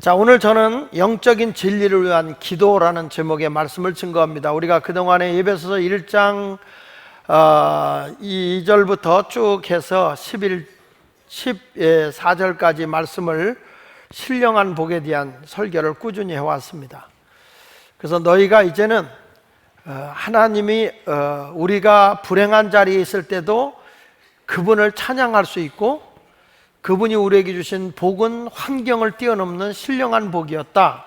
자, 오늘 저는 영적인 진리를 위한 기도라는 제목의 말씀을 증거합니다. 우리가 그동안에 에베소서 1장 2절부터 쭉 해서 14절까지 말씀을 신령한 복에 대한 설교를 꾸준히 해왔습니다. 그래서 너희가 이제는 하나님이 우리가 불행한 자리에 있을 때도 그분을 찬양할 수 있고, 그분이 우리에게 주신 복은 환경을 뛰어넘는 신령한 복이었다.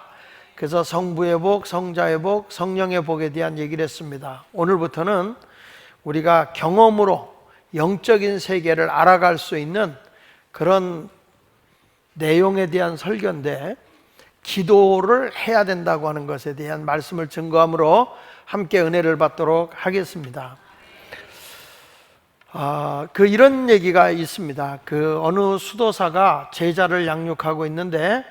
그래서 성부의 복, 성자의 복, 성령의 복에 대한 얘기를 했습니다. 오늘부터는 우리가 경험으로 영적인 세계를 알아갈 수 있는 그런 내용에 대한 설교인데, 기도를 해야 된다고 하는 것에 대한 말씀을 증거함으로 함께 은혜를 받도록 하겠습니다. 이런 얘기가 있습니다. 어느 수도사가 제자를 양육하고 있는데,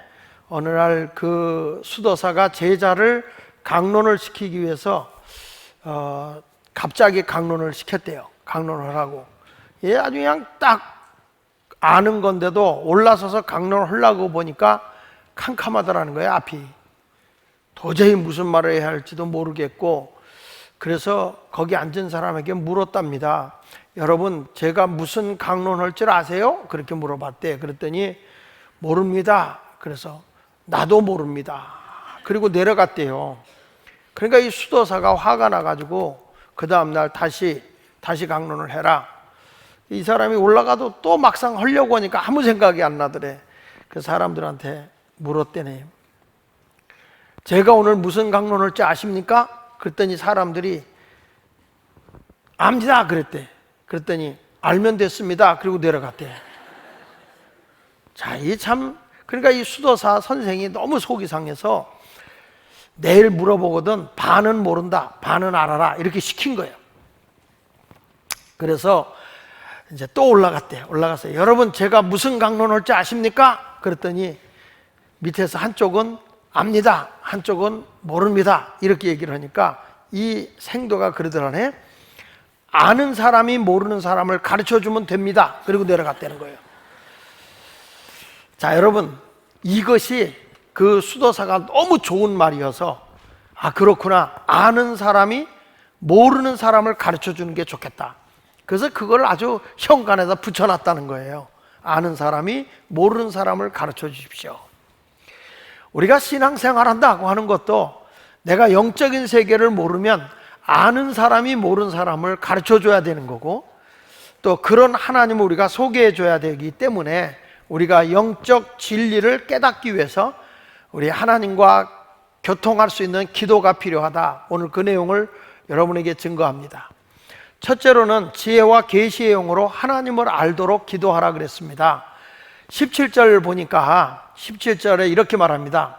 어느 날 그 수도사가 제자를 강론을 시키기 위해서 갑자기 강론을 시켰대요. 강론을 하라고. 아주 그냥 딱 아는 건데도 올라서서 강론을 하려고 보니까 캄캄하더라는 거예요, 앞이. 도저히 무슨 말을 해야 할지도 모르겠고, 그래서 거기 앉은 사람에게 물었답니다. 여러분, 제가 무슨 강론할 줄 아세요? 그렇게 물어봤대. 그랬더니 모릅니다. 그래서 나도 모릅니다. 그리고 내려갔대요. 그러니까 이 수도사가 화가 나가지고 그 다음날 다시 강론을 해라. 이 사람이 올라가도 또 막상 하려고 하니까 아무 생각이 안 나더래. 그 사람들한테 물었대네. 제가 오늘 무슨 강론할 줄 아십니까? 그랬더니 사람들이 압니다 그랬대. 그랬더니 알면 됐습니다. 그리고 내려갔대. 자, 그러니까 이 수도사 선생이 너무 속이 상해서 내일 물어보거든 반은 모른다, 반은 알아라 이렇게 시킨 거예요. 그래서 이제 또 올라갔대. 올라가서 여러분, 제가 무슨 강론할 줄 아십니까? 그랬더니 밑에서 한쪽은 압니다, 한쪽은 모릅니다 이렇게 얘기를 하니까 이 생도가 그러더라네. 아는 사람이 모르는 사람을 가르쳐주면 됩니다. 그리고 내려갔다는 거예요. 자, 여러분, 이것이 그 수도사가 너무 좋은 말이어서 그렇구나, 아는 사람이 모르는 사람을 가르쳐주는 게 좋겠다. 그래서 그걸 아주 현관에다 붙여놨다는 거예요. 아는 사람이 모르는 사람을 가르쳐 주십시오. 우리가 신앙생활 한다고 하는 것도 내가 영적인 세계를 모르면 아는 사람이 모르는 사람을 가르쳐 줘야 되는 거고, 또 그런 하나님을 우리가 소개해 줘야 되기 때문에 우리가 영적 진리를 깨닫기 위해서 우리 하나님과 교통할 수 있는 기도가 필요하다. 오늘 그 내용을 여러분에게 증거합니다. 첫째로는 지혜와 계시의 영으로 하나님을 알도록 기도하라 그랬습니다. 17절 보니까 17절에 이렇게 말합니다.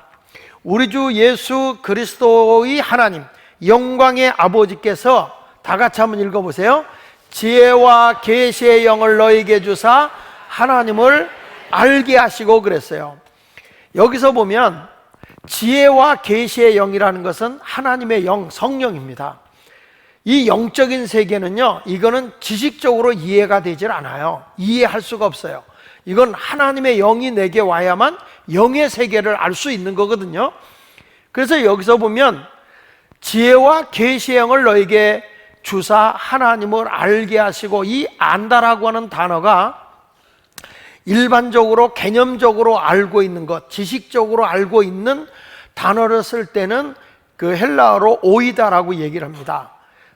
우리 주 예수 그리스도의 하나님 영광의 아버지께서, 다 같이 한번 읽어보세요. 지혜와 계시의 영을 너에게 주사 하나님을 알게 하시고 그랬어요. 여기서 보면 지혜와 계시의 영이라는 것은 하나님의 영, 성령입니다. 이 영적인 세계는요, 이거는 지식적으로 이해가 되질 않아요. 이해할 수가 없어요. 이건 하나님의 영이 내게 와야만 영의 세계를 알 수 있는 거거든요. 그래서 여기서 보면 지혜와 계시의 영을 너에게 주사 하나님을 알게 하시고, 이 안다라고 하는 단어가 일반적으로 개념적으로 알고 있는 것, 지식적으로 알고 있는 단어를 쓸 때는 그 헬라어로 오이다라고 얘기를 합니다.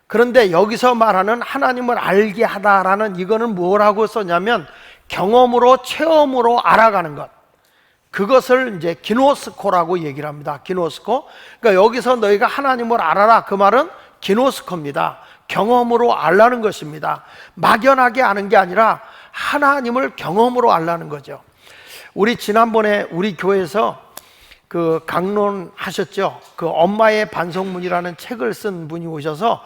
그런데 여기서 말하는 하나님을 알게 하다라는 이거는 뭐라고 썼냐면 경험으로, 체험으로 알아가는 것, 그것을 이제 기노스코라고 얘기를 합니다. 기노스코. 그러니까 여기서 너희가 하나님을 알아라, 그 말은 기노스코입니다. 경험으로 알라는 것입니다. 막연하게 아는 게 아니라 하나님을 경험으로 알라는 거죠. 우리 지난번에 우리 교회에서 그 강론 하셨죠. 그 엄마의 반성문이라는 책을 쓴 분이 오셔서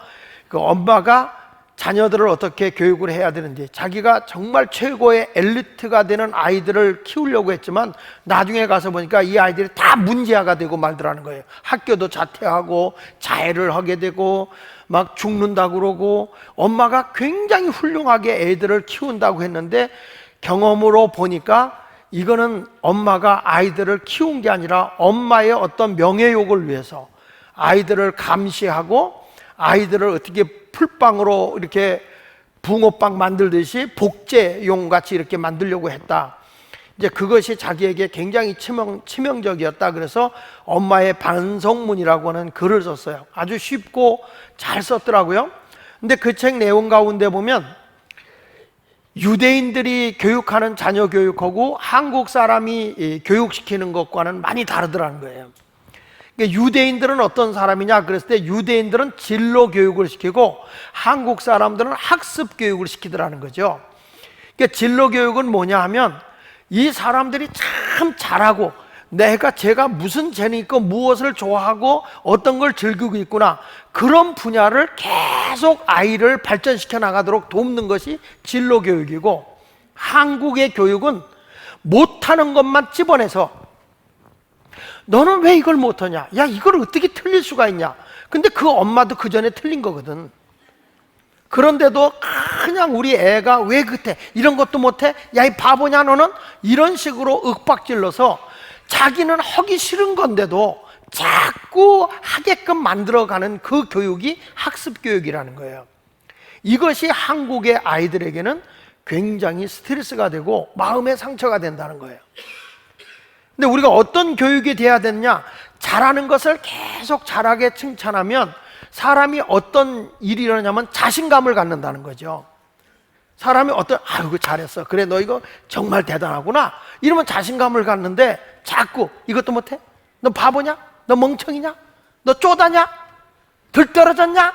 그 엄마가 자녀들을 어떻게 교육을 해야 되는지, 자기가 정말 최고의 엘리트가 되는 아이들을 키우려고 했지만 나중에 가서 보니까 이 아이들이 다 문제아가 되고 말더라는 거예요. 학교도 자퇴하고 자해를 하게 되고 막 죽는다고 그러고, 엄마가 굉장히 훌륭하게 애들을 키운다고 했는데 경험으로 보니까 이거는 엄마가 아이들을 키운 게 아니라 엄마의 어떤 명예욕을 위해서 아이들을 감시하고 아이들을 어떻게 풀빵으로 이렇게 붕어빵 만들듯이 복제용 같이 이렇게 만들려고 했다. 이제 그것이 자기에게 굉장히 치명적이었다. 그래서 엄마의 반성문이라고 하는 글을 썼어요. 아주 쉽고 잘 썼더라고요. 근데 그 책 내용 가운데 보면 유대인들이 교육하는 자녀 교육하고 한국 사람이 교육시키는 것과는 많이 다르더라는 거예요. 그러니까 유대인들은 어떤 사람이냐 그랬을 때 유대인들은 진로 교육을 시키고 한국 사람들은 학습 교육을 시키더라는 거죠. 그러니까 진로 교육은 뭐냐 하면 이 사람들이 참 잘하고 제가 무슨 재능 있고 무엇을 좋아하고 어떤 걸 즐기고 있구나, 그런 분야를 계속 아이를 발전시켜 나가도록 돕는 것이 진로 교육이고, 한국의 교육은 못하는 것만 집어내서 너는 왜 이걸 못하냐, 야 이걸 어떻게 틀릴 수가 있냐, 근데 그 엄마도 그 전에 틀린 거거든. 그런데도 그냥 우리 애가 왜 그때 이런 것도 못해? 야 이 바보냐 너는? 이런 식으로 윽박질러서 자기는 하기 싫은 건데도 자꾸 하게끔 만들어가는 그 교육이 학습 교육이라는 거예요. 이것이 한국의 아이들에게는 굉장히 스트레스가 되고 마음의 상처가 된다는 거예요. 근데 우리가 어떤 교육이 돼야 되느냐, 잘하는 것을 계속 잘하게 칭찬하면 사람이 어떤 일이 일어나냐면 자신감을 갖는다는 거죠. 사람이 아이고 잘했어, 그래 너 이거 정말 대단하구나, 이러면 자신감을 갖는데 자꾸 이것도 못해? 너 바보냐? 너 멍청이냐? 너 쪼다냐? 들떨어졌냐?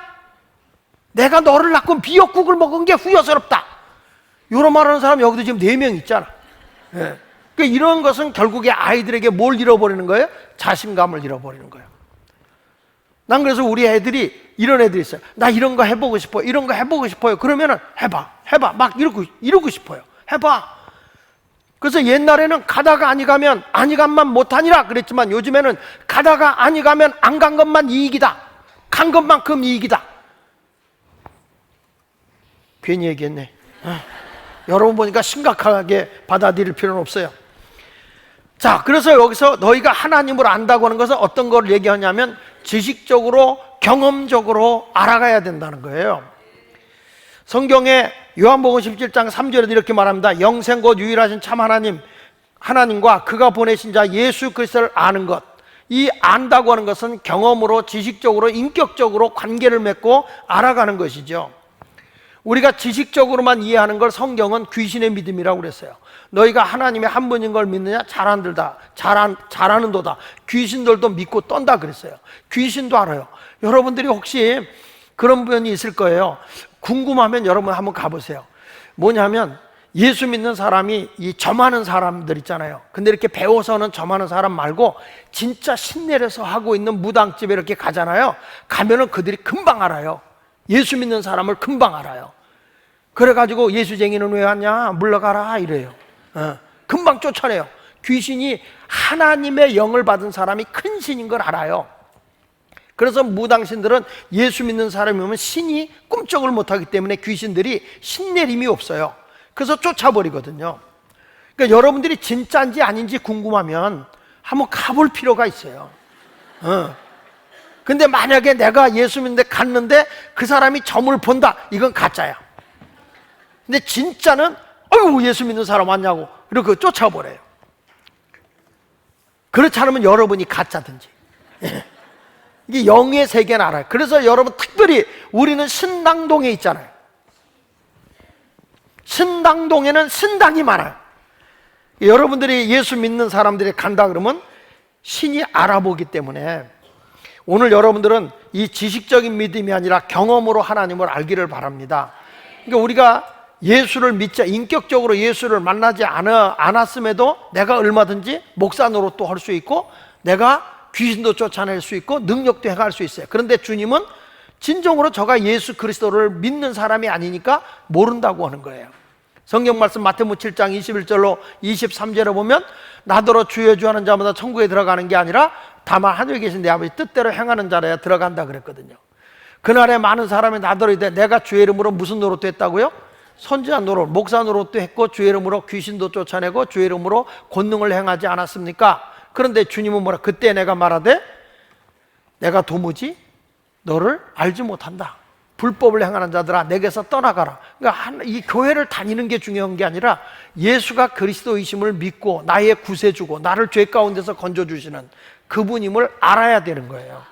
내가 너를 낳고 미역국을 먹은 게 후회스럽다, 이런 말하는 사람 여기도 지금 4명 있잖아. 예. 그러니까 이런 것은 결국에 아이들에게 뭘 잃어버리는 거예요? 자신감을 잃어버리는 거예요. 난 그래서 우리 애들이 이런 애들이 있어요. 나 이런 거 해보고 싶어요, 이런 거 해보고 싶어요. 그러면은 해봐 막 이러고 싶어요. 해봐. 그래서 옛날에는 가다가 아니 가면 못하니라 그랬지만 요즘에는 가다가 아니 가면 안 간 것만 이익이다, 간 것만큼 이익이다. 괜히 얘기했네. 여러분 보니까 심각하게 받아들일 필요는 없어요. 자, 그래서 여기서 너희가 하나님을 안다고 하는 것은 어떤 걸 얘기하냐면 지식적으로 경험적으로 알아가야 된다는 거예요. 성경에 요한복음 17장 3절에도 이렇게 말합니다. 영생 곧 유일하신 참 하나님과 그가 보내신 자 예수 그리스도를 아는 것, 이 안다고 하는 것은 경험으로 지식적으로 인격적으로 관계를 맺고 알아가는 것이죠. 우리가 지식적으로만 이해하는 걸 성경은 귀신의 믿음이라고 그랬어요. 너희가 하나님의 한 분인 걸 믿느냐? 잘하는도다. 귀신들도 믿고 떤다 그랬어요. 귀신도 알아요. 여러분들이 혹시 그런 분이 있을 거예요. 궁금하면 여러분 한번 가보세요. 뭐냐면 예수 믿는 사람이 이 점하는 사람들 있잖아요. 근데 이렇게 배워서는 점하는 사람 말고 진짜 신내려서 하고 있는 무당집에 이렇게 가잖아요. 가면은 그들이 금방 알아요. 예수 믿는 사람을 금방 알아요. 그래가지고 예수쟁이는 왜 왔냐? 물러가라 이래요. 금방 쫓아내요. 귀신이 하나님의 영을 받은 사람이 큰 신인 걸 알아요. 그래서 무당신들은 예수 믿는 사람이면 신이 꿈쩍을 못하기 때문에 귀신들이 신내림이 없어요. 그래서 쫓아버리거든요. 그러니까 여러분들이 진짜인지 아닌지 궁금하면 한번 가볼 필요가 있어요. 근데 만약에 내가 예수 믿는데 갔는데 그 사람이 점을 본다, 이건 가짜야. 근데 진짜는 예수 믿는 사람 왔냐고 이렇게 쫓아버려요. 그렇지 않으면 여러분이 가짜든지. 이게 영의 세계는 알아요. 그래서 여러분 특별히 우리는 신당동에 있잖아요. 신당동에는 신당이 많아요. 여러분들이 예수 믿는 사람들이 간다 그러면 신이 알아보기 때문에 오늘 여러분들은 이 지식적인 믿음이 아니라 경험으로 하나님을 알기를 바랍니다. 그러니까 우리가 예수를 믿자, 인격적으로 예수를 만나지 않았음에도 내가 얼마든지 목사 노릇도 할 수 있고 내가 귀신도 쫓아낼 수 있고 능력도 행할 수 있어요. 그런데 주님은 진정으로 저가 예수 그리스도를 믿는 사람이 아니니까 모른다고 하는 거예요. 성경 말씀 마태복음 7장 21절로 23절에 보면 나더러 주여 주여 하는 자마다 천국에 들어가는 게 아니라 다만 하늘에 계신 내 아버지 뜻대로 행하는 자라야 들어간다 그랬거든요. 그날에 많은 사람이 나더러 이르되 내가 주의 이름으로 무슨 노릇도 했다고요? 선지자 노릇, 목사 노릇도 했고 주의 이름으로 귀신도 쫓아내고 주의 이름으로 권능을 행하지 않았습니까? 그런데 주님은 뭐라? 그때 내가 말하되 내가 도무지 너를 알지 못한다. 불법을 행하는 자들아 내게서 떠나가라. 그러니까 이 교회를 다니는 게 중요한 게 아니라 예수가 그리스도이심을 믿고 나의 구세주고 나를 죄 가운데서 건져주시는 그분임을 알아야 되는 거예요.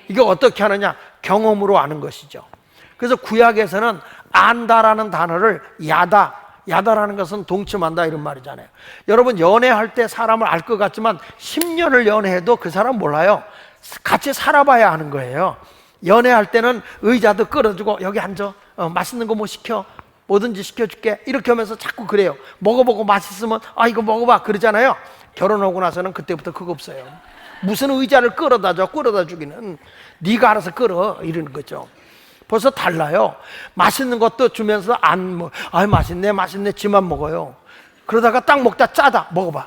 이게 어떻게 하느냐? 경험으로 아는 것이죠. 그래서 구약에서는 안다라는 단어를 야다라는 것은 동침한다 이런 말이잖아요. 여러분 연애할 때 사람을 알 것 같지만 10년을 연애해도 그 사람 몰라요. 같이 살아봐야 하는 거예요. 연애할 때는 의자도 끌어주고 여기 앉아, 맛있는 거 뭐 시켜, 뭐든지 시켜줄게 이렇게 하면서 자꾸 그래요. 먹어보고 맛있으면 아 이거 먹어봐 그러잖아요. 결혼하고 나서는 그때부터 그거 없어요. 무슨 의자를 끌어다 주기는 네가 알아서 끌어 이러는 거죠. 벌써 달라요. 맛있는 것도 주면서 맛있네 지만 먹어요. 그러다가 딱 먹다 짜다 먹어봐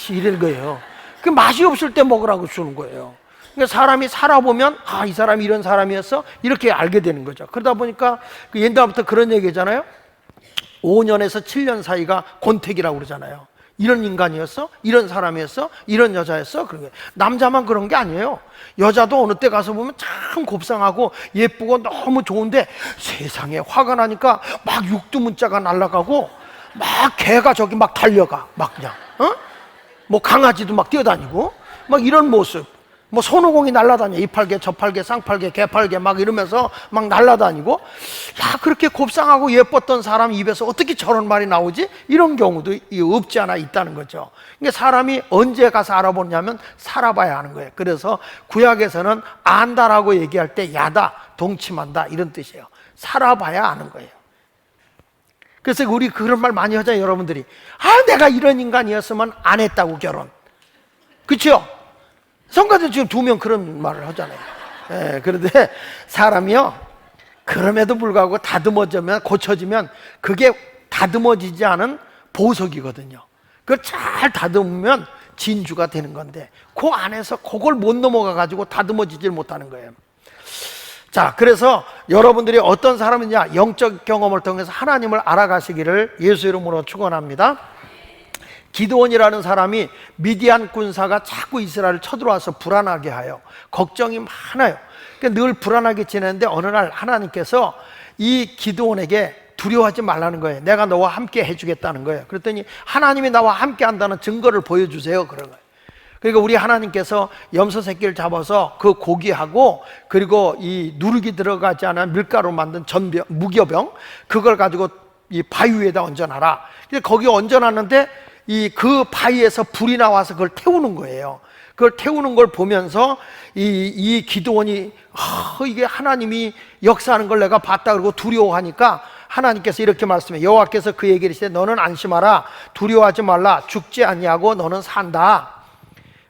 이러는 거예요. 그 맛이 없을 때 먹으라고 주는 거예요. 그러니까 사람이 살아보면 이 사람이 이런 사람이었어 이렇게 알게 되는 거죠. 그러다 보니까 옛날부터 그런 얘기잖아요. 5년에서 7년 사이가 권태기라고 그러잖아요. 이런 인간이었어? 이런 사람이었어? 이런 여자였어? 그런 게 남자만 그런 게 아니에요. 여자도 어느 때 가서 보면 참 곱상하고 예쁘고 너무 좋은데 세상에 화가 나니까 막 육두문자가 날아가고 막 개가 저기 막 달려가 막 그냥 뭐 강아지도 막 뛰어다니고 막 이런 모습. 뭐 손오공이 날아다녀. 이팔개 저팔개 쌍팔개 개팔개 막 이러면서 막 날아다니고 야 그렇게 곱상하고 예뻤던 사람 입에서 어떻게 저런 말이 나오지? 이런 경우도 없지 않아 있다는 거죠. 그러니까 사람이 언제 가서 알아보냐면 살아봐야 하는 거예요. 그래서 구약에서는 안다라고 얘기할 때 야다, 동침한다 이런 뜻이에요. 살아봐야 아는 거예요. 그래서 우리 그런 말 많이 하잖아요. 여러분들이 내가 이런 인간이었으면 안 했다고 결혼. 그렇죠? 성가대 지금 2명 그런 말을 하잖아요. 그런데 사람이요 그럼에도 불구하고 다듬어지면 고쳐지면 그게 다듬어지지 않은 보석이거든요. 그걸 잘 다듬으면 진주가 되는 건데 그 안에서 그걸 못 넘어가 가지고 다듬어지질 못하는 거예요. 자, 그래서 여러분들이 어떤 사람이냐 영적 경험을 통해서 하나님을 알아가시기를 예수 이름으로 축원합니다. 기드온이라는 사람이 미디안 군사가 자꾸 이스라엘을 쳐들어와서 불안하게 하여 걱정이 많아요. 그러니까 늘 불안하게 지내는데 어느 날 하나님께서 이 기드온에게 두려워하지 말라는 거예요. 내가 너와 함께 해주겠다는 거예요. 그랬더니 하나님이 나와 함께 한다는 증거를 보여주세요 그런 거예요. 그러니까 우리 하나님께서 염소 새끼를 잡아서 그 고기하고 그리고 이 누룩이 들어가지 않은 밀가루 만든 전병, 무교병 그걸 가지고 이 바위 위에다 얹어놔라. 근데 거기 얹어놨는데 그 바위에서 불이 나와서 그걸 태우는 거예요. 그걸 태우는 걸 보면서 이 기드온이 이게 하나님이 역사하는 걸 내가 봤다 그러고 두려워하니까 하나님께서 이렇게 말씀해. 여호와께서 그에게 이르시되 너는 안심하라 두려워하지 말라 죽지 아니하고 너는 산다.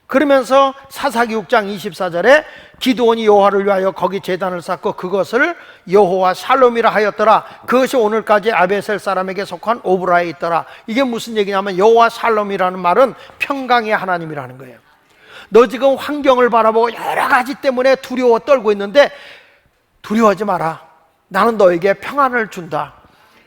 그러면서 사사기 6장 24절에 기드온이 여호와를 위하여 거기 제단을 쌓고 그것을 여호와 샬롬이라 하였더라. 그것이 오늘까지 아베셀 사람에게 속한 오브라에 있더라. 이게 무슨 얘기냐면 여호와 샬롬이라는 말은 평강의 하나님이라는 거예요. 너 지금 환경을 바라보고 여러 가지 때문에 두려워 떨고 있는데 두려워하지 마라. 나는 너에게 평안을 준다.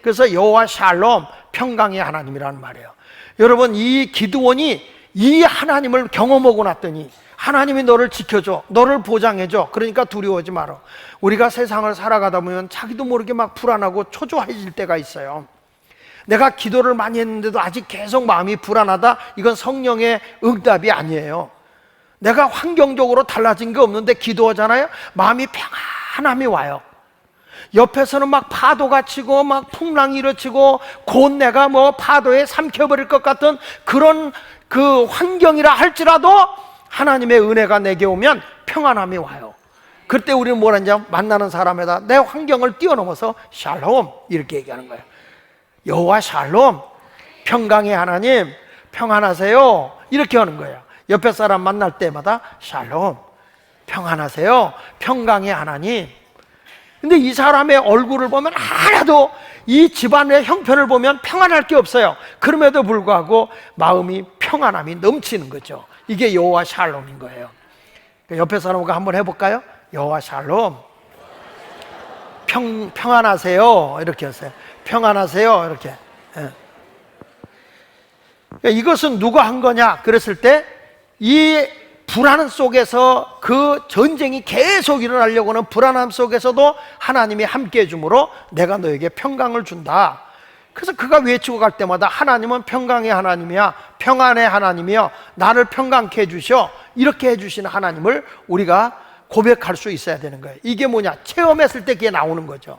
그래서 여호와 샬롬 평강의 하나님이라는 말이에요. 여러분 이 기드온이 이 하나님을 경험하고 났더니 하나님이 너를 지켜줘, 너를 보장해줘. 그러니까 두려워하지 마라. 우리가 세상을 살아가다 보면 자기도 모르게 막 불안하고 초조해질 때가 있어요. 내가 기도를 많이 했는데도 아직 계속 마음이 불안하다. 이건 성령의 응답이 아니에요. 내가 환경적으로 달라진 게 없는데 기도하잖아요. 마음이 평안함이 와요. 옆에서는 막 파도가 치고 막 풍랑이 일어치고 곧 내가 뭐 파도에 삼켜버릴 것 같은 그런 그 환경이라 할지라도 하나님의 은혜가 내게 오면 평안함이 와요. 그때 우리는 뭘 하냐? 만나는 사람에다 내 환경을 뛰어넘어서 샬롬 이렇게 얘기하는 거예요. 여호와 샬롬 평강의 하나님 평안하세요 이렇게 하는 거예요. 옆에 사람 만날 때마다 샬롬 평안하세요 평강의 하나님. 근데 이 사람의 얼굴을 보면 하나도 이 집안의 형편을 보면 평안할 게 없어요. 그럼에도 불구하고 마음이 평안함이 넘치는 거죠. 이게 여호와 샬롬인 거예요. 옆에 사람과 한번 해볼까요? 여호와 샬롬 평안하세요 이렇게 하세요. 평안하세요. 이렇게. 예. 이것은 누가 한 거냐 그랬을 때 이 불안 속에서 그 전쟁이 계속 일어나려고 하는 불안함 속에서도 하나님이 함께 해주므로 내가 너에게 평강을 준다. 그래서 그가 외치고 갈 때마다 하나님은 평강의 하나님이야, 평안의 하나님이여, 나를 평강케 해주셔, 이렇게 해주시는 하나님을 우리가 고백할 수 있어야 되는 거예요. 이게 뭐냐? 체험했을 때 그게 나오는 거죠.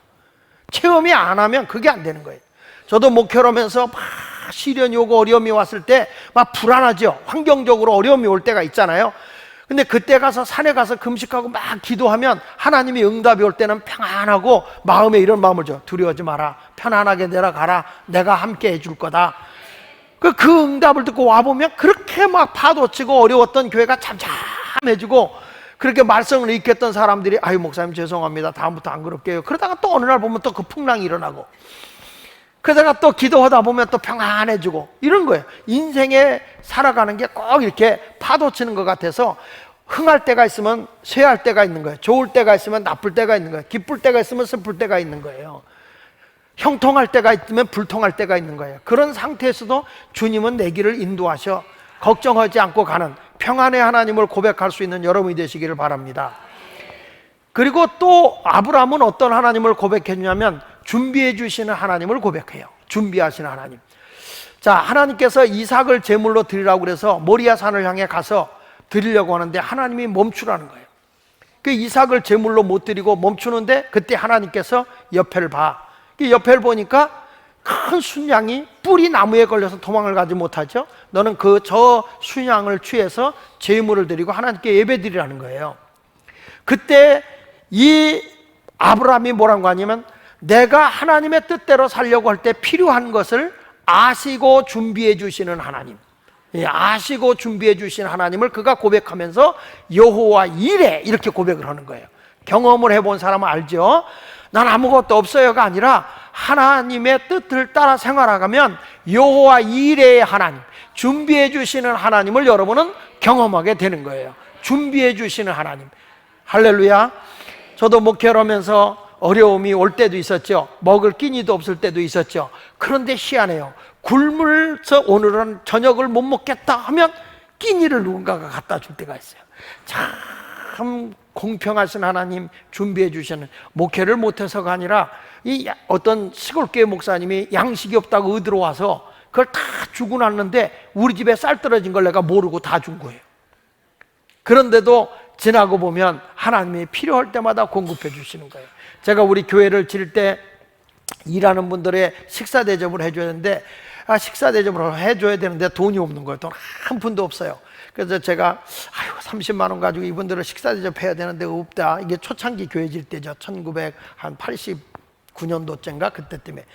체험이 안 하면 그게 안 되는 거예요. 저도 목회를 하면서 막 시련이 오고 어려움이 왔을 때 막 불안하죠. 환경적으로 어려움이 올 때가 있잖아요. 근데 그때 가서 산에 가서 금식하고 막 기도하면 하나님이 응답이 올 때는 평안하고 마음에 이런 마음을 줘. 두려워하지 마라. 편안하게 내려가라. 내가 함께 해줄 거다. 그 응답을 듣고 와보면 그렇게 막 파도치고 어려웠던 교회가 잠잠해지고 그렇게 말씀을 읽겠던 사람들이 아유 목사님 죄송합니다. 다음부터 안 그럴게요. 그러다가 또 어느 날 보면 또 그 풍랑이 일어나고 그러다가 또 기도하다 보면 또 평안해지고 이런 거예요. 인생에 살아가는 게 꼭 이렇게 파도치는 것 같아서 흥할 때가 있으면 쇠할 때가 있는 거예요. 좋을 때가 있으면 나쁠 때가 있는 거예요. 기쁠 때가 있으면 슬플 때가 있는 거예요. 형통할 때가 있으면 불통할 때가 있는 거예요. 그런 상태에서도 주님은 내 길을 인도하셔 걱정하지 않고 가는 평안의 하나님을 고백할 수 있는 여러분이 되시기를 바랍니다. 그리고 또 아브라함은 어떤 하나님을 고백했냐면 준비해 주시는 하나님을 고백해요. 준비하시는 하나님. 자, 하나님께서 이삭을 제물로 드리라고 그래서 모리아 산을 향해 가서 드리려고 하는데 하나님이 멈추라는 거예요. 그 이삭을 제물로 못 드리고 멈추는데 그때 하나님께서 옆에를 봐. 그 옆에를 보니까 큰 순양이 뿔이 나무에 걸려서 도망을 가지 못하죠. 너는 저 순양을 취해서 제물을 드리고 하나님께 예배 드리라는 거예요. 그때 이 아브라함이 뭐라고 하냐면 내가 하나님의 뜻대로 살려고 할 때 필요한 것을 아시고 준비해 주시는 하나님, 아시고 준비해 주시는 하나님을 그가 고백하면서 여호와 이레 이렇게 고백을 하는 거예요. 경험을 해본 사람은 알죠. 난 아무것도 없어요가 아니라 하나님의 뜻을 따라 생활하면 여호와 이레의 하나님, 준비해 주시는 하나님을 여러분은 경험하게 되는 거예요. 준비해 주시는 하나님. 할렐루야. 저도 목회를 하면서 어려움이 올 때도 있었죠. 먹을 끼니도 없을 때도 있었죠. 그런데 희한해요. 굶을서 오늘은 저녁을 못 먹겠다 하면 끼니를 누군가가 갖다 줄 때가 있어요. 참 공평하신 하나님 준비해 주시는, 목회를 못해서가 아니라 이 어떤 시골교회 목사님이 양식이 없다고 의들어 와서 그걸 다 주고 났는데 우리 집에 쌀 떨어진 걸 내가 모르고 다 준 거예요. 그런데도 지나고 보면 하나님이 필요할 때마다 공급해 주시는 거예요. 제가 우리 교회를 지을 때 일하는 분들의 식사 대접을 해줘야 되는데 식사 대접을 해줘야 되는데 돈이 없는 거예요. 돈 한 푼도 없어요. 그래서 제가 30만 원 가지고 이분들을 식사 대접해야 되는데 없다. 이게 초창기 교회 질 때죠. 1989년도쯤인가 그때 때문에.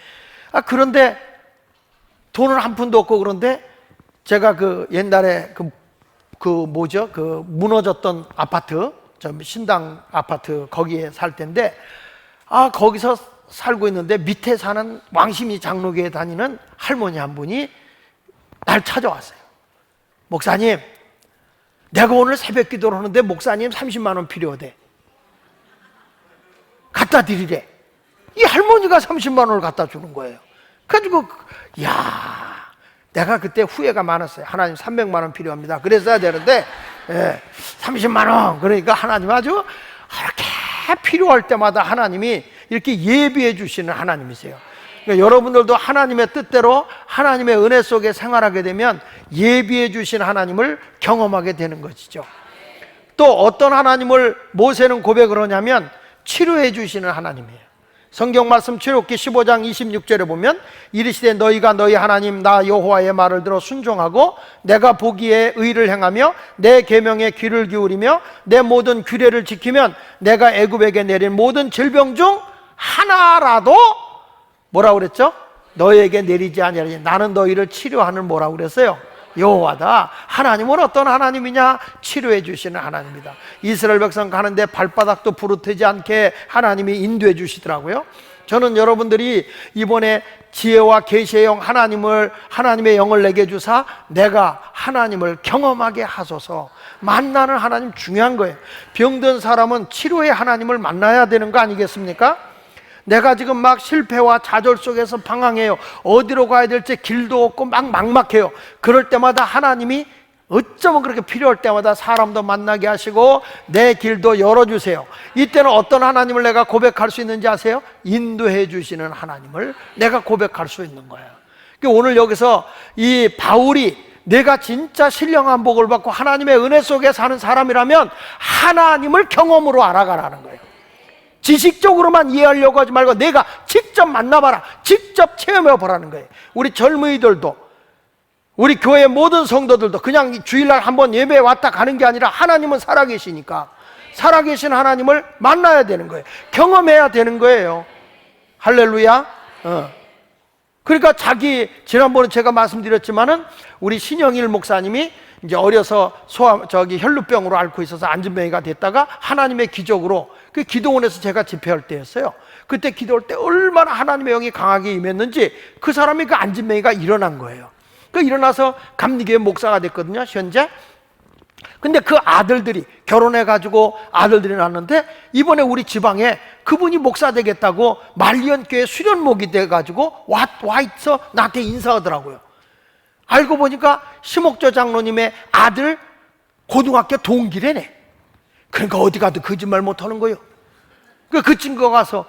그런데 돈은 한 푼도 없고 그런데 제가 그 옛날에 그 무너졌던 아파트, 신당 아파트 거기에 살 텐데 거기서 살고 있는데 밑에 사는 왕심이 장로교에 다니는 할머니 한 분이 날 찾아왔어요. 목사님, 내가 오늘 새벽 기도를 하는데 목사님 30만 원 필요하대. 갖다 드리래. 이 할머니가 30만 원을 갖다 주는 거예요. 그래가지고 내가 그때 후회가 많았어요. 하나님 300만 원 필요합니다. 그랬어야 되는데 30만 원. 그러니까 하나님 아주 이렇게 필요할 때마다 하나님이 이렇게 예비해 주시는 하나님이세요. 그러니까 여러분들도 하나님의 뜻대로 하나님의 은혜 속에 생활하게 되면 예비해 주신 하나님을 경험하게 되는 것이죠. 또 어떤 하나님을 모세는 고백을 하냐면 치료해 주시는 하나님이에요. 성경 말씀 출애굽기 15장 26절에 보면 이르시되 너희가 너희 하나님 나 여호와의 말을 들어 순종하고 내가 보기에 의를 행하며 내 계명에 귀를 기울이며 내 모든 규례를 지키면 내가 애굽에게 내린 모든 질병 중 하나라도 뭐라고 그랬죠? 너희에게 내리지 아니하리니 나는 너희를 치료하는 뭐라고 그랬어요? 여호와다. 하나님은 어떤 하나님이냐? 치료해 주시는 하나님이다. 이스라엘 백성 가는데 발바닥도 부르트지 않게 하나님이 인도해 주시더라고요. 저는 여러분들이 이번에 지혜와 계시의 영 하나님의 영을 내게 주사 내가 하나님을 경험하게 하소서. 만나는 하나님 중요한 거예요. 병든 사람은 치료의 하나님을 만나야 되는 거 아니겠습니까? 내가 지금 막 실패와 좌절 속에서 방황해요. 어디로 가야 될지 길도 없고 막 막막해요. 그럴 때마다 하나님이 어쩌면 그렇게 필요할 때마다 사람도 만나게 하시고 내 길도 열어주세요. 이때는 어떤 하나님을 내가 고백할 수 있는지 아세요? 인도해 주시는 하나님을 내가 고백할 수 있는 거예요. 오늘 여기서 이 바울이 내가 진짜 신령한 복을 받고 하나님의 은혜 속에 사는 사람이라면 하나님을 경험으로 알아가라는 거예요. 지식적으로만 이해하려고 하지 말고 내가 직접 만나봐라, 직접 체험해보라는 거예요. 우리 젊은이들도, 우리 교회 모든 성도들도 그냥 주일날 한번 예배에 왔다 가는 게 아니라 하나님은 살아계시니까 살아계신 하나님을 만나야 되는 거예요. 경험해야 되는 거예요. 할렐루야. 그러니까 지난번에 제가 말씀드렸지만은 우리 신영일 목사님이 이제 어려서 혈루병으로 앓고 있어서 안진뱅이가 됐다가 하나님의 기적으로 그 기도원에서 제가 집회할 때였어요. 그때 기도할 때 얼마나 하나님의 영이 강하게 임했는지 그 사람이 그 안진뱅이가 일어난 거예요. 그 일어나서 감리교회 목사가 됐거든요, 현재. 근데 그 아들들이 결혼해가지고 아들들이 낳았는데 이번에 우리 지방에 그분이 목사 되겠다고 말리언교회 수련목이 돼가지고 와 있어 나한테 인사하더라고요. 알고 보니까 심옥조 장로님의 아들 고등학교 동기래네. 그러니까 어디 가도 거짓말 못하는 거예요. 그 친구가 가서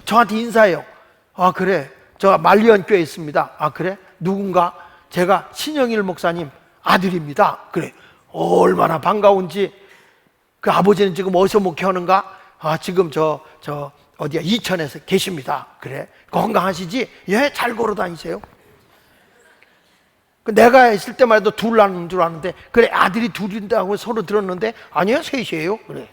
저한테 인사해요. 아 그래, 저 말리언교회에 있습니다. 아 그래? 누군가? 제가 신영일 목사님 아들입니다. 그래. 얼마나 반가운지. 그 아버지는 지금 어디서 목회하는가? 아 지금 저 어디야 이천에서 계십니다. 그래. 건강하시지? 예, 잘 걸어 다니세요. 내가 있을 때만 해도 둘 낳는 줄 아는데 그래 아들이 둘인다고 서로 들었는데 아니요 셋이에요. 그래.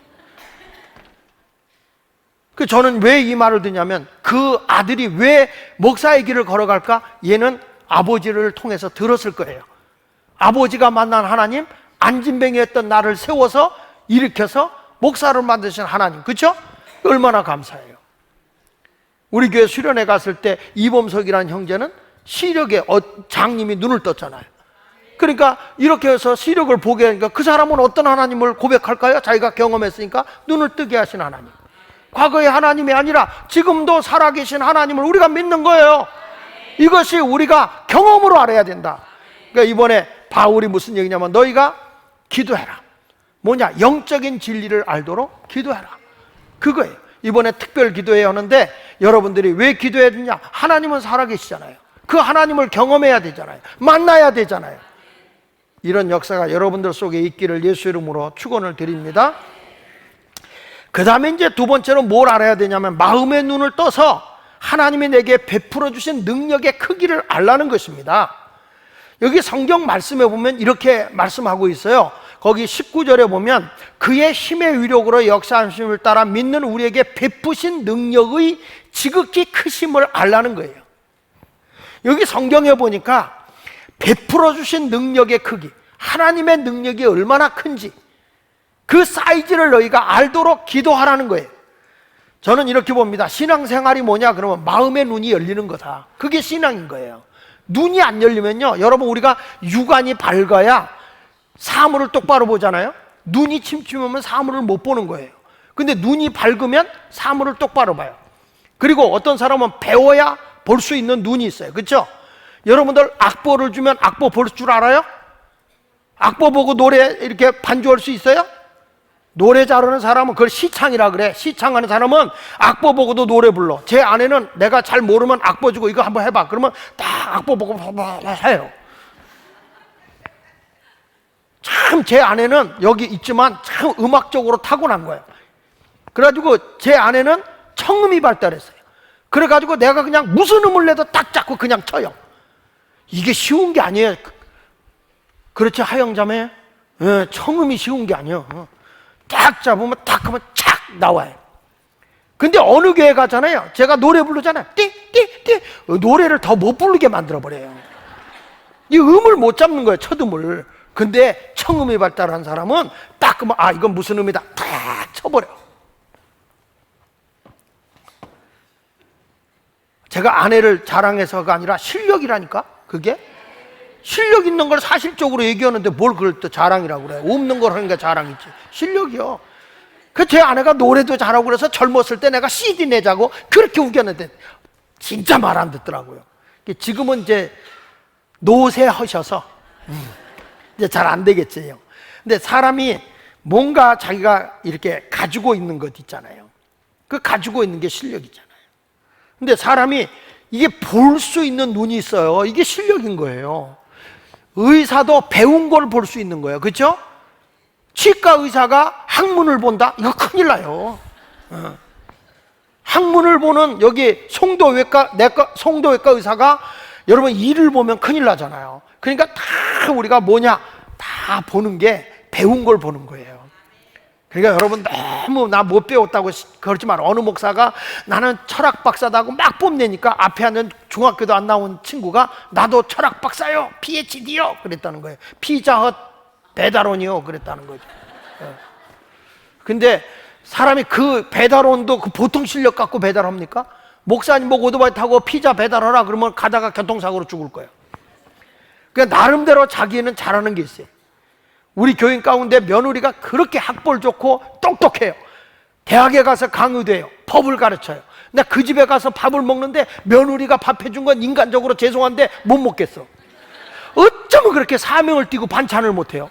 저는 왜 이 말을 듣냐면 그 아들이 왜 목사의 길을 걸어갈까? 얘는 아버지를 통해서 들었을 거예요. 아버지가 만난 하나님, 안진뱅이였던 나를 세워서 일으켜서 목사를 만드신 하나님, 그렇죠? 얼마나 감사해요. 우리 교회 수련회 갔을 때 이범석이라는 형제는 시력에 장님이 눈을 떴잖아요. 그러니까 이렇게 해서 시력을 보게 하니까 그 사람은 어떤 하나님을 고백할까요? 자기가 경험했으니까 눈을 뜨게 하신 하나님. 과거의 하나님이 아니라 지금도 살아계신 하나님을 우리가 믿는 거예요. 이것이 우리가 경험으로 알아야 된다. 그러니까 이번에 바울이 무슨 얘기냐면 너희가 기도해라. 뭐냐? 영적인 진리를 알도록 기도해라. 그거예요. 이번에 특별 기도회에 하는데 여러분들이 왜 기도해야 되냐? 하나님은 살아계시잖아요. 그 하나님을 경험해야 되잖아요. 만나야 되잖아요. 이런 역사가 여러분들 속에 있기를 예수 이름으로 축원을 드립니다. 그 다음에 이제 두 번째로 뭘 알아야 되냐면 마음의 눈을 떠서 하나님이 내게 베풀어 주신 능력의 크기를 알라는 것입니다. 여기 성경 말씀에 보면 이렇게 말씀하고 있어요. 거기 19절에 보면 그의 힘의 위력으로 역사하심을 따라 믿는 우리에게 베푸신 능력의 지극히 크심을 알라는 거예요. 여기 성경에 보니까 베풀어 주신 능력의 크기, 하나님의 능력이 얼마나 큰지 그 사이즈를 너희가 알도록 기도하라는 거예요. 저는 이렇게 봅니다. 신앙생활이 뭐냐 그러면 마음의 눈이 열리는 거다. 그게 신앙인 거예요. 눈이 안 열리면요, 여러분 우리가 육안이 밝아야 사물을 똑바로 보잖아요. 눈이 침침하면 사물을 못 보는 거예요. 근데 눈이 밝으면 사물을 똑바로 봐요. 그리고 어떤 사람은 배워야 볼 수 있는 눈이 있어요. 그렇죠? 여러분들 악보를 주면 악보 볼 줄 알아요? 악보 보고 노래 이렇게 반주할 수 있어요? 노래 잘하는 사람은 그걸 시창이라 그래. 시창하는 사람은 악보 보고도 노래 불러. 제 아내는 내가 잘 모르면 악보 주고 이거 한번 해봐. 그러면 딱 악보 보고 해요. 참 제 아내는 여기 있지만 참 음악적으로 타고난 거예요. 그래가지고 제 아내는 청음이 발달했어요. 그래가지고 내가 그냥 무슨 음을 내도 딱 잡고 그냥 쳐요. 이게 쉬운 게 아니에요. 그렇지 하영자매? 예, 청음이 쉬운 게 아니에요. 딱 잡으면 딱 하면 착 나와요. 근데 어느 교회 가잖아요, 제가 노래 부르잖아요, 띠띠띠 노래를 더 못 부르게 만들어버려요. 이 음을 못 잡는 거예요, 첫음을. 근데 청음이 발달한 사람은 딱 그러면 아 이건 무슨 음이다 탁 쳐버려. 제가 아내를 자랑해서가 아니라 실력이라니까. 그게 실력 있는 걸 사실적으로 얘기하는데 뭘 그걸 또 자랑이라고 그래. 없는 걸 하는 게 자랑이지. 실력이요. 제 아내가 노래도 잘하고 그래서 젊었을 때 내가 CD 내자고 그렇게 우겼는데 진짜 말 안 듣더라고요. 지금은 이제 노쇠하셔서 이제 잘 안 되겠지요. 근데 사람이 뭔가 자기가 이렇게 가지고 있는 것 있잖아요. 그 가지고 있는 게 실력이잖아요. 근데 사람이 이게 볼 수 있는 눈이 있어요. 이게 실력인 거예요. 의사도 배운 걸 볼 수 있는 거예요. 그렇죠? 치과 의사가 학문을 본다? 이거 큰일 나요. 학문을 보는 여기 송도외과 의사가 여러분 이를 보면 큰일 나잖아요. 그러니까 다 우리가 뭐냐? 다 보는 게 배운 걸 보는 거예요. 그러니까 여러분 너무 나 못 배웠다고 그러지 마라. 어느 목사가 나는 철학 박사다고 막 뽐내니까 앞에 앉은 중학교도 안 나온 친구가 나도 철학 박사요, PhD요 그랬다는 거예요. 피자헛 배달원이요 그랬다는 거죠. 근데 사람이 그 배달원도 그 보통 실력 갖고 배달합니까? 목사님 뭐 오토바이 타고 피자 배달하라 그러면 가다가 교통사고로 죽을 거예요. 그러니까 나름대로 자기는 잘하는 게 있어요. 우리 교인 가운데 며느리가 그렇게 학벌 좋고 똑똑해요. 대학에 가서 강의돼요. 법을 가르쳐요. 근데 그 집에 가서 밥을 먹는데 며느리가 밥 해준 건 인간적으로 죄송한데 못 먹겠어. 어쩌면 그렇게 사명을 띠고 반찬을 못해요?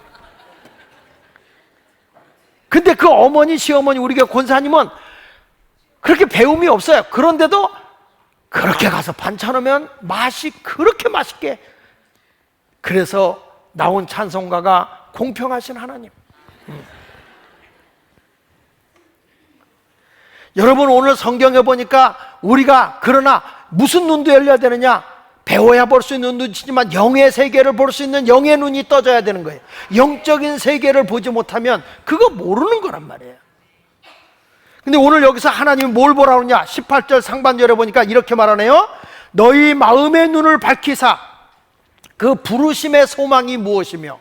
근데 그 어머니 시어머니 우리 교회 권사님은 그렇게 배움이 없어요. 그런데도 그렇게 가서 반찬하면 맛이 그렇게 맛있게, 그래서 나온 찬송가가 공평하신 하나님. 여러분 오늘 성경에 보니까 우리가 그러나 무슨 눈도 열려야 되느냐? 배워야 볼 수 있는 눈이지만 영의 세계를 볼 수 있는 영의 눈이 떠져야 되는 거예요. 영적인 세계를 보지 못하면 그거 모르는 거란 말이에요. 근데 오늘 여기서 하나님이 뭘 보라고 하느냐? 18절 상반절에 보니까 이렇게 말하네요. 너희 마음의 눈을 밝히사 그 부르심의 소망이 무엇이며.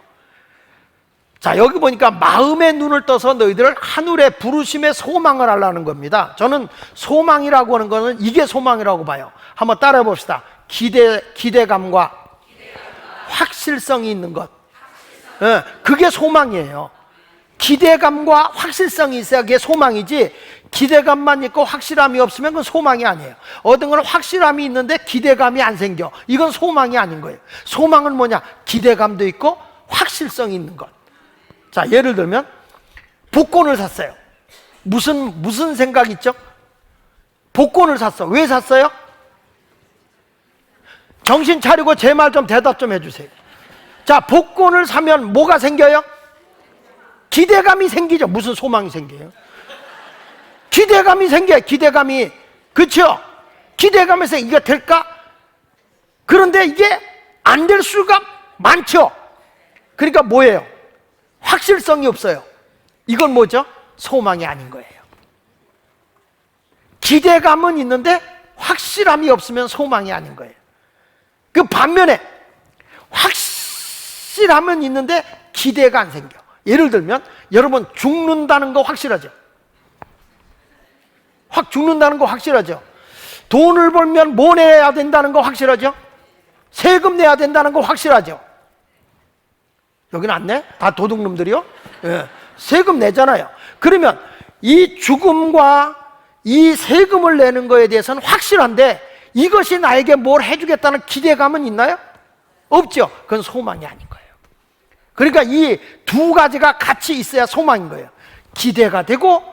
자, 여기 보니까 마음의 눈을 떠서 너희들을 하늘의 부르심의 소망을 알라는 겁니다. 저는 소망이라고 하는 거는 이게 소망이라고 봐요. 한번 따라해 봅시다. 기대감과 확실성이 있는 것. 그게 소망이에요. 기대감과 확실성이 있어야 그게 소망이지, 기대감만 있고 확실함이 없으면 그건 소망이 아니에요. 어떤 거는 확실함이 있는데 기대감이 안 생겨. 이건 소망이 아닌 거예요. 소망은 뭐냐? 기대감도 있고 확실성이 있는 것. 자, 예를 들면 복권을 샀어요. 무슨 생각 있죠? 복권을 샀어. 왜 샀어요? 정신 차리고 제 말 좀 대답 좀 해주세요. 자, 복권을 사면 뭐가 생겨요? 기대감이 생기죠. 무슨 소망이 생겨요? 기대감이 생겨요. 기대감이. 그렇죠? 기대감에서 이게 될까? 그런데 이게 안 될 수가 많죠. 그러니까 뭐예요? 확실성이 없어요. 이건 뭐죠? 소망이 아닌 거예요. 기대감은 있는데 확실함이 없으면 소망이 아닌 거예요. 그 반면에 확실함은 있는데 기대가 안 생겨. 예를 들면 여러분 죽는다는 거 확실하죠? 확 죽는다는 거 확실하죠? 돈을 벌면 뭐 내야 된다는 거 확실하죠? 세금 내야 된다는 거 확실하죠? 여기는 안 내? 다 도둑놈들이요? 예. 세금 내잖아요. 그러면 이 죽음과 이 세금을 내는 거에 대해서는 확실한데 이것이 나에게 뭘 해주겠다는 기대감은 있나요? 없죠. 그건 소망이 아닌 거예요. 그러니까 이 두 가지가 같이 있어야 소망인 거예요. 기대가 되고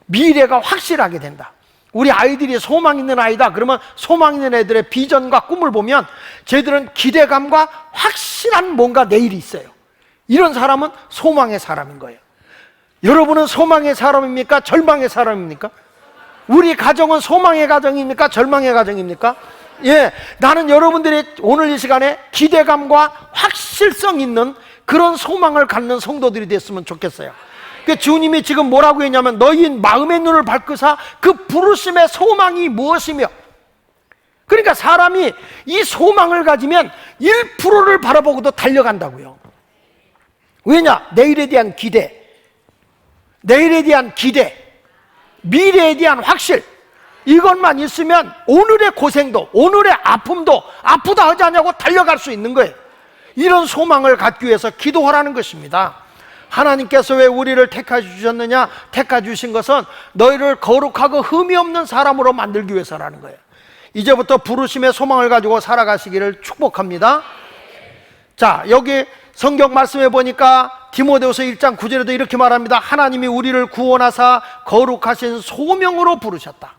미래가 확실하게 된다. 우리 아이들이 소망 있는 아이다 그러면 소망 있는 애들의 비전과 꿈을 보면 쟤들은 기대감과 확실한 뭔가 내일이 있어요. 이런 사람은 소망의 사람인 거예요. 여러분은 소망의 사람입니까? 절망의 사람입니까? 우리 가정은 소망의 가정입니까? 절망의 가정입니까? 예, 나는 여러분들이 오늘 이 시간에 기대감과 확실성 있는 그런 소망을 갖는 성도들이 됐으면 좋겠어요. 그 주님이 지금 뭐라고 했냐면 너희 마음의 눈을 밝히사 그 부르심의 소망이 무엇이며. 그러니까 사람이 이 소망을 가지면 1%를 바라보고도 달려간다고요. 왜냐? 내일에 대한 기대, 내일에 대한 기대, 미래에 대한 확실, 이것만 있으면 오늘의 고생도 오늘의 아픔도 아프다 하지 않냐고 달려갈 수 있는 거예요. 이런 소망을 갖기 위해서 기도하라는 것입니다. 하나님께서 왜 우리를 택하 주셨느냐? 택하 주신 것은 너희를 거룩하고 흠이 없는 사람으로 만들기 위해서라는 거예요. 이제부터 부르심의 소망을 가지고 살아가시기를 축복합니다. 자, 여기 성경 말씀에 보니까 디모데후서 1장 9절에도 이렇게 말합니다. 하나님이 우리를 구원하사 거룩하신 소명으로 부르셨다.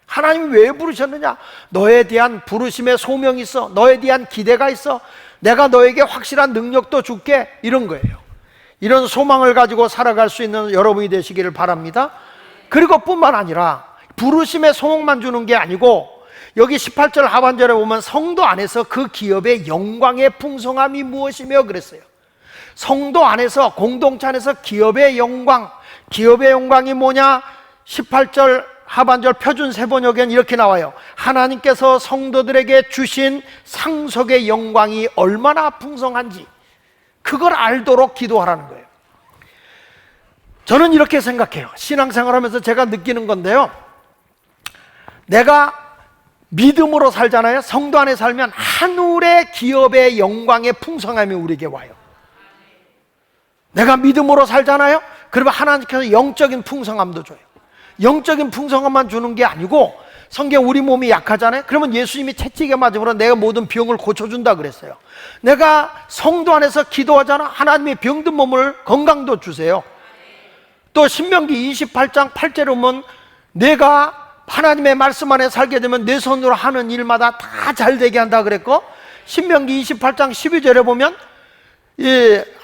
하나님이 왜 부르셨느냐? 너에 대한 부르심의 소명이 있어. 너에 대한 기대가 있어. 내가 너에게 확실한 능력도 줄게. 이런 거예요. 이런 소망을 가지고 살아갈 수 있는 여러분이 되시기를 바랍니다. 그리고 뿐만 아니라 부르심의 소망만 주는 게 아니고 여기 18절 하반절에 보면 성도 안에서 그 기업의 영광의 풍성함이 무엇이며 그랬어요. 성도 안에서, 공동체 안에서 기업의 영광이 뭐냐? 18절 하반절 표준 세번역엔 이렇게 나와요. 하나님께서 성도들에게 주신 상속의 영광이 얼마나 풍성한지 그걸 알도록 기도하라는 거예요. 저는 이렇게 생각해요. 신앙생활하면서 제가 느끼는 건데요, 내가 믿음으로 살잖아요. 성도 안에 살면 하늘의 기업의 영광의 풍성함이 우리에게 와요. 내가 믿음으로 살잖아요. 그러면 하나님께서 영적인 풍성함도 줘요. 영적인 풍성함만 주는 게 아니고, 성경 우리 몸이 약하잖아요. 그러면 예수님이 채찍에 맞으므로 내가 모든 병을 고쳐준다 그랬어요. 내가 성도 안에서 기도하잖아. 하나님이 병든 몸을 건강도 주세요. 또 신명기 28장 8절에 보면 내가 하나님의 말씀 안에 살게 되면 내 손으로 하는 일마다 다 잘되게 한다 그랬고, 신명기 28장 12절에 보면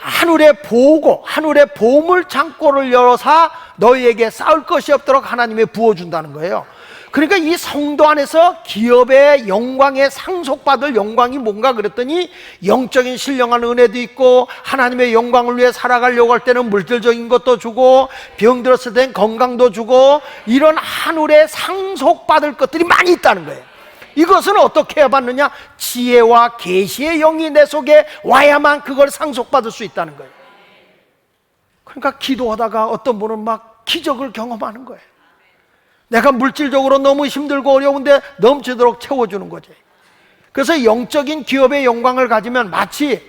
하늘의 보물 창고를 열어서 너희에게 쌓을 것이 없도록 하나님이 부어준다는 거예요. 그러니까 이 성도 안에서 기업의 영광에 상속받을 영광이 뭔가 그랬더니, 영적인 신령한 은혜도 있고, 하나님의 영광을 위해 살아가려고 할 때는 물질적인 것도 주고, 병 들었을 땐 건강도 주고, 이런 하늘의 상속받을 것들이 많이 있다는 거예요. 이것은 어떻게 해봤느냐? 지혜와 계시의 영이 내 속에 와야만 그걸 상속받을 수 있다는 거예요. 그러니까 기도하다가 어떤 분은 막 기적을 경험하는 거예요. 내가 물질적으로 너무 힘들고 어려운데 넘치도록 채워주는 거지. 그래서 영적인 기업의 영광을 가지면 마치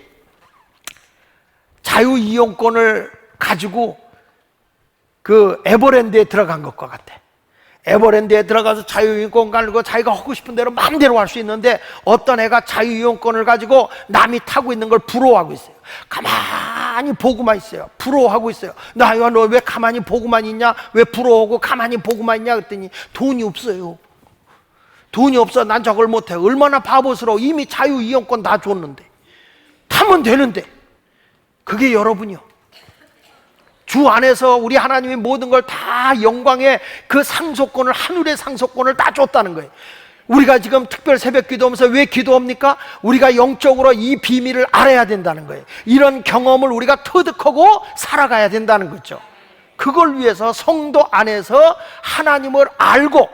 자유이용권을 가지고 그 에버랜드에 들어간 것과 같아. 에버랜드에 들어가서 자유이용권 가지고 자기가 하고 싶은 대로 마음대로 할 수 있는데, 어떤 애가 자유이용권을 가지고 남이 타고 있는 걸 부러워하고 있어요. 가만히 보고만 있어요. 부러워하고 있어요. 나야 너 왜 가만히 보고만 있냐? 왜 부러워하고 가만히 보고만 있냐? 그랬더니 돈이 없어요. 돈이 없어. 난 저걸 못해. 얼마나 바보스러워. 이미 자유이용권 다 줬는데, 타면 되는데. 그게 여러분이요. 주 안에서 우리 하나님이 모든 걸 다 영광의 그 상속권을, 하늘의 상속권을 다 줬다는 거예요. 우리가 지금 특별 새벽 기도하면서 왜 기도합니까? 우리가 영적으로 이 비밀을 알아야 된다는 거예요. 이런 경험을 우리가 터득하고 살아가야 된다는 거죠. 그걸 위해서 성도 안에서 하나님을 알고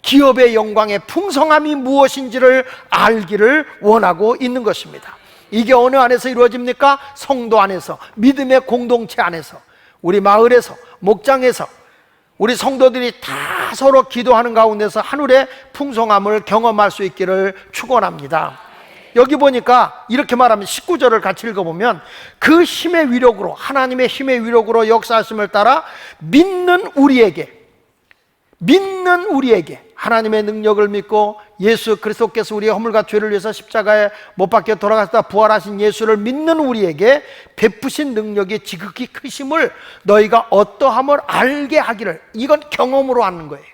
기업의 영광의 풍성함이 무엇인지를 알기를 원하고 있는 것입니다. 이게 어느 안에서 이루어집니까? 성도 안에서, 믿음의 공동체 안에서, 우리 마을에서, 목장에서 우리 성도들이 다 서로 기도하는 가운데서 하늘의 풍성함을 경험할 수 있기를 축원합니다. 여기 보니까 이렇게 말하면 19절을 같이 읽어보면, 그 힘의 위력으로, 하나님의 힘의 위력으로 역사하심을 따라 믿는 우리에게 하나님의 능력을 믿고 예수 그리스도께서 우리의 허물과 죄를 위해서 십자가에 못 박혀 돌아가시다 부활하신 예수를 믿는 우리에게 베푸신 능력이 지극히 크심을 너희가 어떠함을 알게 하기를. 이건 경험으로 하는 거예요.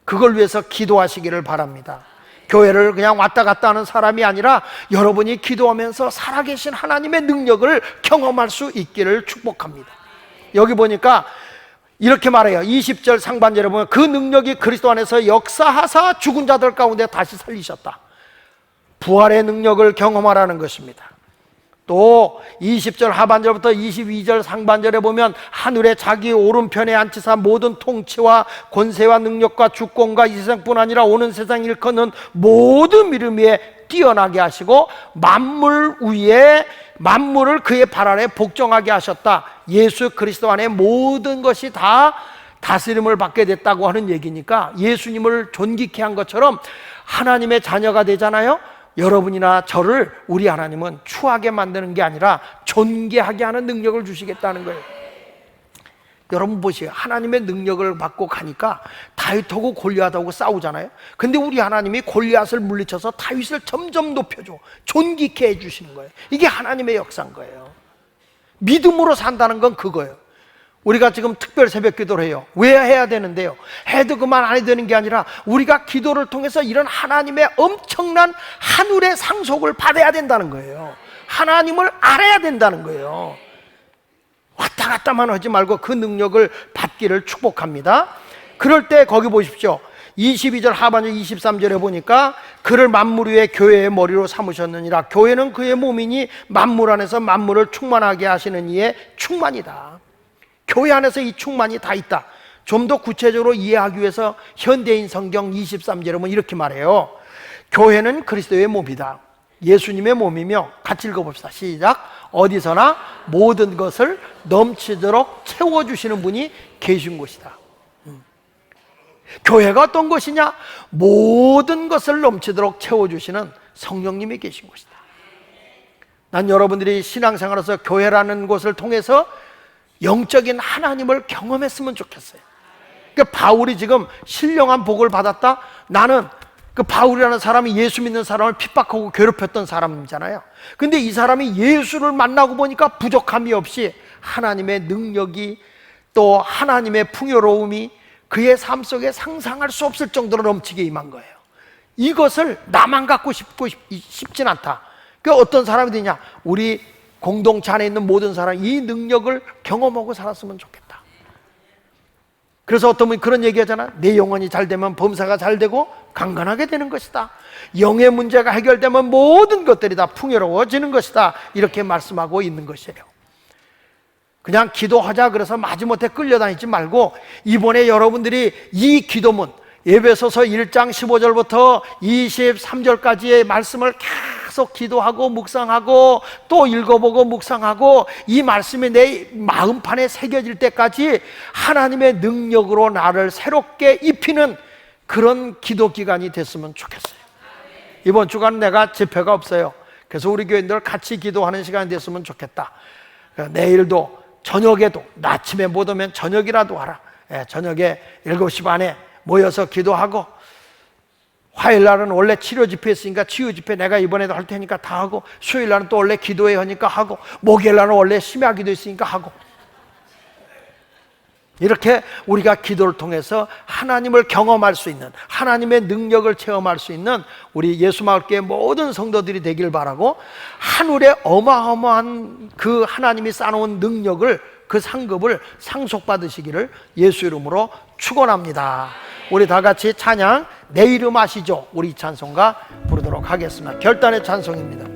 그걸 위해서 기도하시기를 바랍니다. 교회를 그냥 왔다 갔다 하는 사람이 아니라 여러분이 기도하면서 살아계신 하나님의 능력을 경험할 수 있기를 축복합니다. 여기 보니까 이렇게 말해요. 20절 상반절에 보면 그 능력이 그리스도 안에서 역사하사 죽은 자들 가운데 다시 살리셨다. 부활의 능력을 경험하라는 것입니다. 또 20절 하반절부터 22절 상반절에 보면 하늘에 자기 오른편에 앉히사 모든 통치와 권세와 능력과 주권과 이 세상뿐 아니라 오는 세상 일컫는 모든 이름 위에 뛰어나게 하시고 만물 위에 만물을 그의 발 아래 복종하게 하셨다. 예수 그리스도 안에 모든 것이 다 다스림을 받게 됐다고 하는 얘기니까, 예수님을 존귀케 한 것처럼 하나님의 자녀가 되잖아요. 여러분이나 저를 우리 하나님은 추하게 만드는 게 아니라 존귀하게 하는 능력을 주시겠다는 거예요. 여러분 보세요. 하나님의 능력을 받고 가니까 다윗하고 골리앗하고 싸우잖아요. 근데 우리 하나님이 골리앗을 물리쳐서 다윗을 점점 높여줘, 존귀케 해주시는 거예요. 이게 하나님의 역사인 거예요. 믿음으로 산다는 건 그거예요. 우리가 지금 특별 새벽 기도를 해요. 왜 해야 되는데요? 해도 그만 안 해도 되는 게 아니라 우리가 기도를 통해서 이런 하나님의 엄청난 하늘의 상속을 받아야 된다는 거예요. 하나님을 알아야 된다는 거예요. 왔다 갔다만 하지 말고 그 능력을 받기를 축복합니다. 그럴 때 거기 보십시오. 22절 하반절 23절에 보니까 그를 만물 위에 교회의 머리로 삼으셨느니라. 교회는 그의 몸이니 만물 안에서 만물을 충만하게 하시는 이의 충만이다. 교회 안에서 이 충만이 다 있다. 좀 더 구체적으로 이해하기 위해서 현대인 성경 23절에 보면 이렇게 말해요. 교회는 그리스도의 몸이다. 예수님의 몸이며, 같이 읽어봅시다. 시작. 어디서나 모든 것을 넘치도록 채워주시는 분이 계신 곳이다. 교회가 어떤 것이냐? 모든 것을 넘치도록 채워주시는 성령님이 계신 곳이다. 난 여러분들이 신앙생활에서 교회라는 곳을 통해서 영적인 하나님을 경험했으면 좋겠어요. 그러니까 바울이 지금 신령한 복을 받았다? 나는 그 바울이라는 사람이 예수 믿는 사람을 핍박하고 괴롭혔던 사람이잖아요. 근데 이 사람이 예수를 만나고 보니까 부족함이 없이 하나님의 능력이, 또 하나님의 풍요로움이 그의 삶 속에 상상할 수 없을 정도로 넘치게 임한 거예요. 이것을 나만 갖고 싶진 않다. 그 어떤 사람이 되냐? 우리 공동체 안에 있는 모든 사람이 이 능력을 경험하고 살았으면 좋겠다. 그래서 어떤 분이 그런 얘기 하잖아. 내 영혼이 잘 되면 범사가 잘 되고 강건하게 되는 것이다. 영의 문제가 해결되면 모든 것들이 다 풍요로워지는 것이다. 이렇게 말씀하고 있는 것이에요. 그냥 기도하자 그래서 마지못해 끌려다니지 말고, 이번에 여러분들이 이 기도문 에베소서 1장 15절부터 23절까지의 말씀을 계속 기도하고 묵상하고 또 읽어보고 묵상하고 이 말씀이 내 마음판에 새겨질 때까지 하나님의 능력으로 나를 새롭게 입히는 그런 기도 기간이 됐으면 좋겠어요. 이번 주간 내가 집회가 없어요. 그래서 우리 교인들 같이 기도하는 시간이 됐으면 좋겠다. 내일도 저녁에도, 아침에 못 오면 저녁이라도 하라. 저녁에 7시 반에 모여서 기도하고, 화요일 날은 원래 치료 집회 있으니까 치유 집회 내가 이번에도 할 테니까 다 하고, 수요일 날은 또 원래 기도회 하니까 하고, 목요일 날은 원래 심야 기도 있으니까 하고, 이렇게 우리가 기도를 통해서 하나님을 경험할 수 있는, 하나님의 능력을 체험할 수 있는 우리 예수마을교회 모든 성도들이 되길 바라고, 하늘에 어마어마한 그 하나님이 쌓아놓은 능력을, 그 상급을 상속받으시기를 예수 이름으로 축원합니다. 우리 다 같이 찬양 내 이름 아시죠? 우리 찬송가 부르도록 하겠습니다. 결단의 찬송입니다.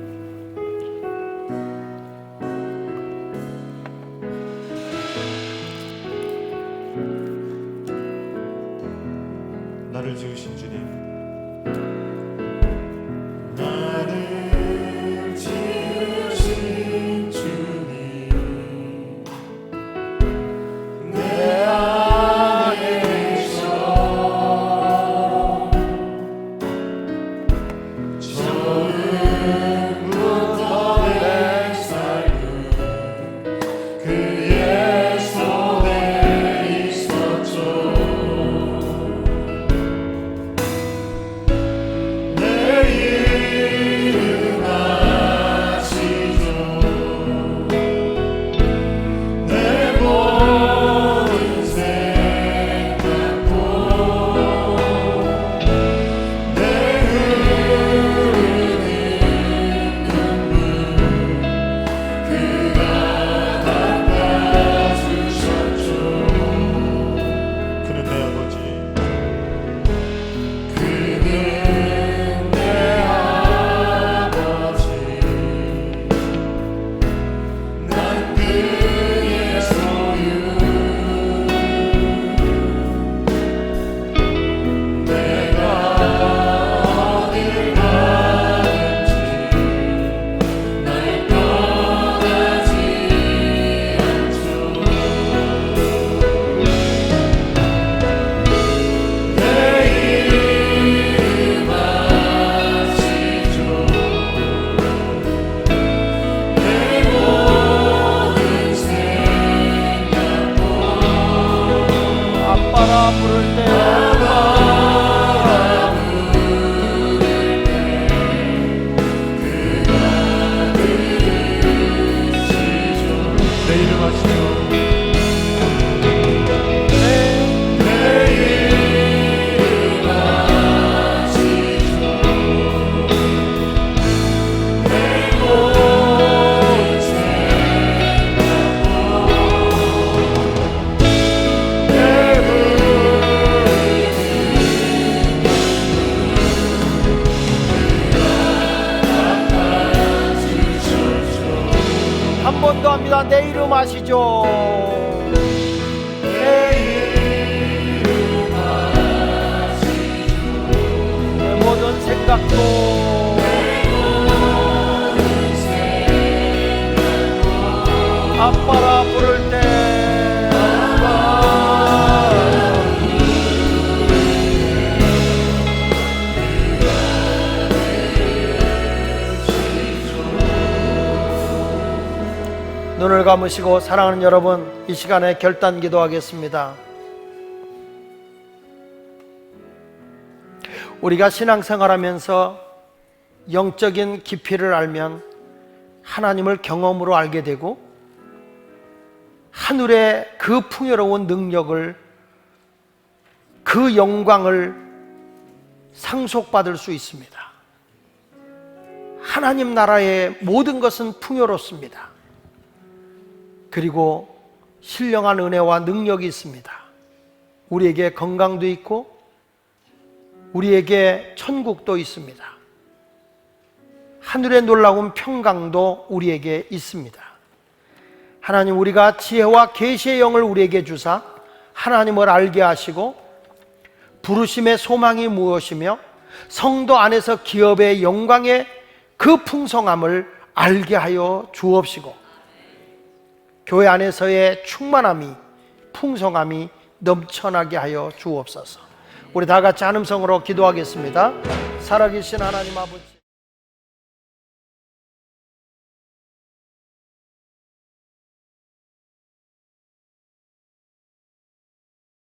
나를 지으신 주님, 나를 지으신 주님, 내 안에서 처음 한 번 더 합니다. 내 이름 아시죠? 내 모든 생각도 아빠라 부를 때 눈을 감으시고 사랑하는 여러분, 이 시간에 결단 기도하겠습니다. 우리가 신앙생활하면서 영적인 깊이를 알면 하나님을 경험으로 알게 되고 하늘의 그 풍요로운 능력을, 그 영광을 상속받을 수 있습니다. 하나님 나라의 모든 것은 풍요롭습니다. 그리고 신령한 은혜와 능력이 있습니다. 우리에게 건강도 있고 우리에게 천국도 있습니다. 하늘의 놀라운 평강도 우리에게 있습니다. 하나님, 우리가 지혜와 계시의 영을 우리에게 주사 하나님을 알게 하시고 부르심의 소망이 무엇이며 성도 안에서 기업의 영광의 그 풍성함을 알게 하여 주옵시고 교회 안에서의 충만함이, 풍성함이 넘쳐나게 하여 주옵소서. 우리 다 같이 한 음성으로 기도하겠습니다. 살아계신 하나님 아버지,